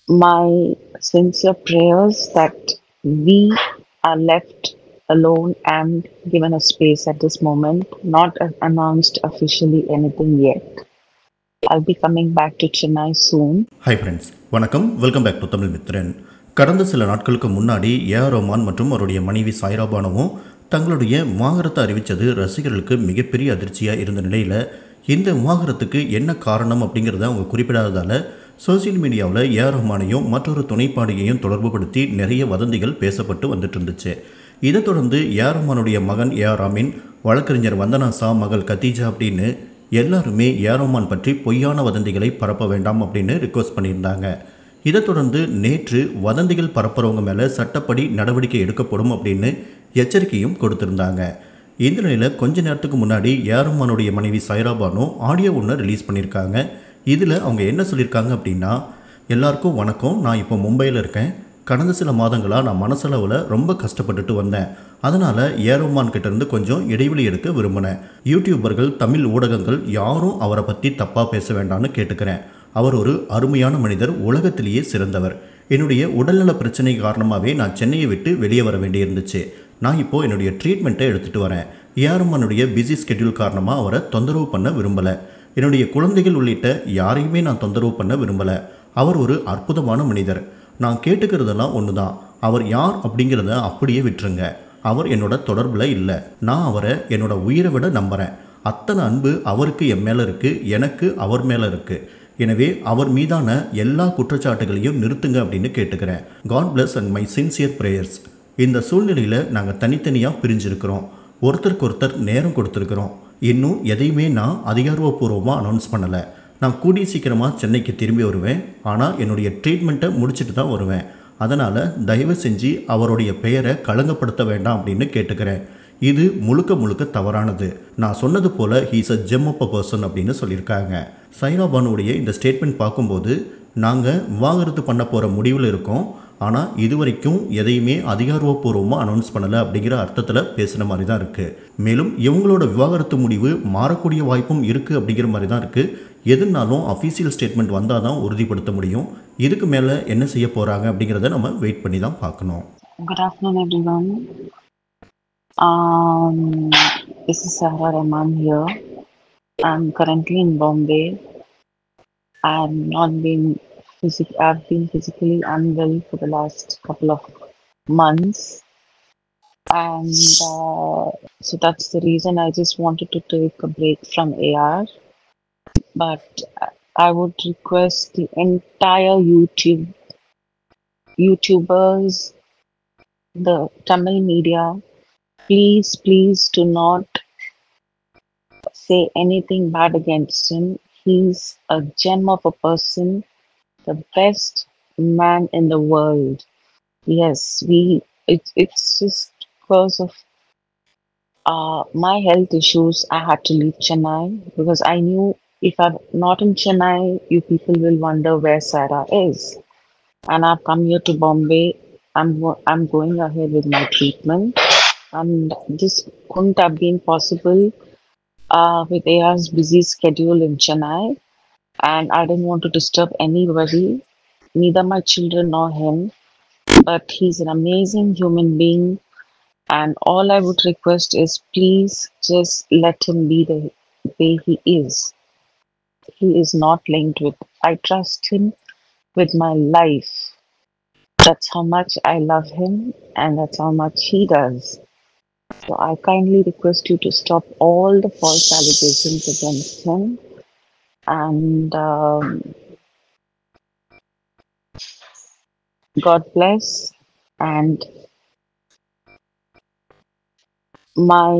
My sincere prayers that we are left alone and given a space at this moment, not announced officially anything yet. I'll be coming back to Chennai soon. Hi friends, வணக்கம். Welcome back to Tamil Mithran. கடந்த சில நாட்களுக்கு முன்னாடி AR Rahman மற்றும் அவருடைய மனைவி சாய்ரா பானுவும் தங்களுடைய விவாகரத்தை அறிவித்தது ரசிகர்களுக்கு மிகப்பெரிய அதிர்ச்சியாக இருந்த நிலையில் இந்த விவாகரத்துக்கு என்ன காரணம் அப்படிங்கிறத அவங்க குறிப்பிடாததால் சோசியல் மீடியாவில் ஏஆர் ரஹ்மானையும் மற்றொரு துணைப்பாடியையும் தொடர்பு படுத்தி நிறைய வதந்திகள் பேசப்பட்டு வந்துட்டு இருந்துச்சு. இதை தொடர்ந்து ஏஆர் ரஹ்மானுடைய மகன் ஏஆர் ராமின், வழக்கறிஞர் வந்தனா சா, மகள் கத்தீஜா அப்படின்னு எல்லாருமே ஏஆர் ரஹ்மான் பற்றி பொய்யான வதந்திகளை பரப்ப வேண்டாம் அப்படின்னு ரிக்வஸ்ட் பண்ணியிருந்தாங்க. இதை தொடர்ந்து நேற்று வதந்திகள் பரப்புறவங்க மேலே சட்டப்படி நடவடிக்கை எடுக்கப்படும் அப்படின்னு எச்சரிக்கையும் கொடுத்துருந்தாங்க. இந்த நிலையில் கொஞ்ச நேரத்துக்கு முன்னாடி ஏஆர் ரஹ்மானுடைய மனைவி சாய்ரா பானு ஆடியோ ஒன்று ரிலீஸ் பண்ணியிருக்காங்க. இதில் அவங்க என்ன சொல்லியிருக்காங்க அப்படின்னா, எல்லாருக்கும் வணக்கம், நான் இப்போ மும்பையில் இருக்கேன். கடந்த சில மாதங்களாக நான் மனசளவில் ரொம்ப கஷ்டப்பட்டுட்டு வந்தேன். அதனால் ஏஆர் ரஹ்மான் கிட்டேருந்து கொஞ்சம் இடைவெளி எடுக்க விரும்பினேன். யூடியூபர்கள், தமிழ் ஊடகங்கள் யாரும் அவரை பற்றி தப்பாக பேச வேண்டாம்னு கேட்டுக்கிறேன். அவர் ஒரு அருமையான மனிதர், உலகத்திலேயே சிறந்தவர். என்னுடைய உடல்நல பிரச்சனை காரணமாகவே நான் சென்னையை விட்டு வெளியே வர வேண்டியிருந்துச்சு. நான் இப்போது என்னுடைய ட்ரீட்மெண்ட்டை எடுத்துகிட்டு வரேன். ஏஆர் ரஹ்மானுடைய பிஸி ஸ்கெட்யூல் காரணமாக அவரை தொந்தரவு பண்ண விரும்பலை. என்னுடைய குழந்தைகள் உள்ளிட்ட யாரையுமே நான் தொந்தரவு பண்ண விரும்பலை. அவர் ஒரு அற்புதமான மனிதர். நான் கேட்டுக்கிறதெல்லாம் ஒன்று தான், அவர் யார் அப்படிங்கிறத அப்படியே விட்டுருங்க. அவர் என்னோட தொடர்பில் இல்லை. நான் அவரை என்னோட உயிரை விட நம்புகிறேன். அத்தனை அன்பு அவருக்கு என் மேலே இருக்குது, எனக்கு அவர் மேலே இருக்குது. எனவே அவர் மீதான எல்லா குற்றச்சாட்டுகளையும் நிறுத்துங்க அப்படின்னு கேட்டுக்கிறேன். God bless and my sincere prayers. இந்த சூழ்நிலையில் நாங்கள் தனித்தனியாக பிரிஞ்சிருக்கிறோம். ஒருத்தருக்கு ஒருத்தர் நேரம் கொடுத்துருக்குறோம். இன்னும் எதையுமே நான் அதிகாரப்பூர்வமாக அனௌன்ஸ் பண்ணலை. நான் கூடிய சீக்கிரமாக சென்னைக்கு திரும்பி வருவேன். ஆனால் என்னுடைய ட்ரீட்மெண்ட்டை முடிச்சுட்டு தான் வருவேன். அதனால் தயவு செஞ்சு அவருடைய பெயரை களங்கப்படுத்த வேண்டாம் அப்படின்னு கேட்டுக்கிறேன். இது முழுக்க முழுக்க தவறானது. நான் சொன்னது போல் he's a gem of a person அப்படின்னு சொல்லியிருக்காங்க. சாய்ரா பானுடைய இந்த ஸ்டேட்மெண்ட் பார்க்கும்போது, நாங்கள் விவாகரத்து பண்ண போகிற முடிவில் இருக்கோம், ஆனால் இதுவரைக்கும் எதையுமே அதிகாரப்பூர்வமாக அனௌன்ஸ் பண்ணலை அப்படிங்கிற அர்த்தத்தில் பேசுகிற மாதிரி தான் இருக்குது. மேலும் இவங்களோட விவாகரத்து முடிவு மாறக்கூடிய வாய்ப்பும் இருக்குது அப்படிங்கிற மாதிரி தான் இருக்குது. எதுனாலும் அஃபீஷியல் ஸ்டேட்மெண்ட் வந்தால் தான் உறுதிப்படுத்த முடியும். இதுக்கு மேலே என்ன செய்ய போகிறாங்க அப்படிங்கிறத நம்ம வெயிட் பண்ணி தான் பார்க்கணும். Good afternoon, everyone. This is Sahara Rahman here. I'm currently in Bombay. I've been physically unwell for the last couple of months, and so that's the reason I just wanted to take a break from AR. But I would request the entire YouTubers, the Tamil media, please do not say anything bad against him. He's a gem of a person, the best man in the world. Yes, it's just because of my health issues I had to leave Chennai, because I knew if I'm not in Chennai, you people will wonder where Sarah is. And I've come here to Bombay. I'm going ahead with my treatment, and this couldn't have been possible with AR's busy schedule in Chennai, and I didn't want to disturb anybody, neither my children nor him. But he's an amazing human being, and all I would request is please just let him be the way he is. He is not linked with. I trust him with my life. That's how much I love him, and that's how much he does. So I kindly request you to stop all the false allegations against him, and God bless. And my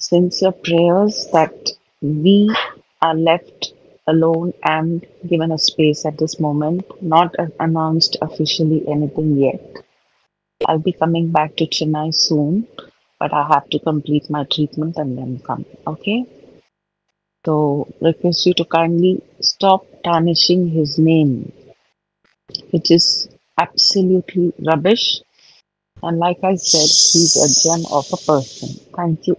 sincere prayers that we are left alone and given a space at this moment, not announced officially anything yet. I'll be coming back to Chennai soon, but I have to complete my treatment and then come. Okay? So request you to kindly stop tarnishing his name, which is absolutely rubbish. And like I said, he's a gem of a person. Thank you.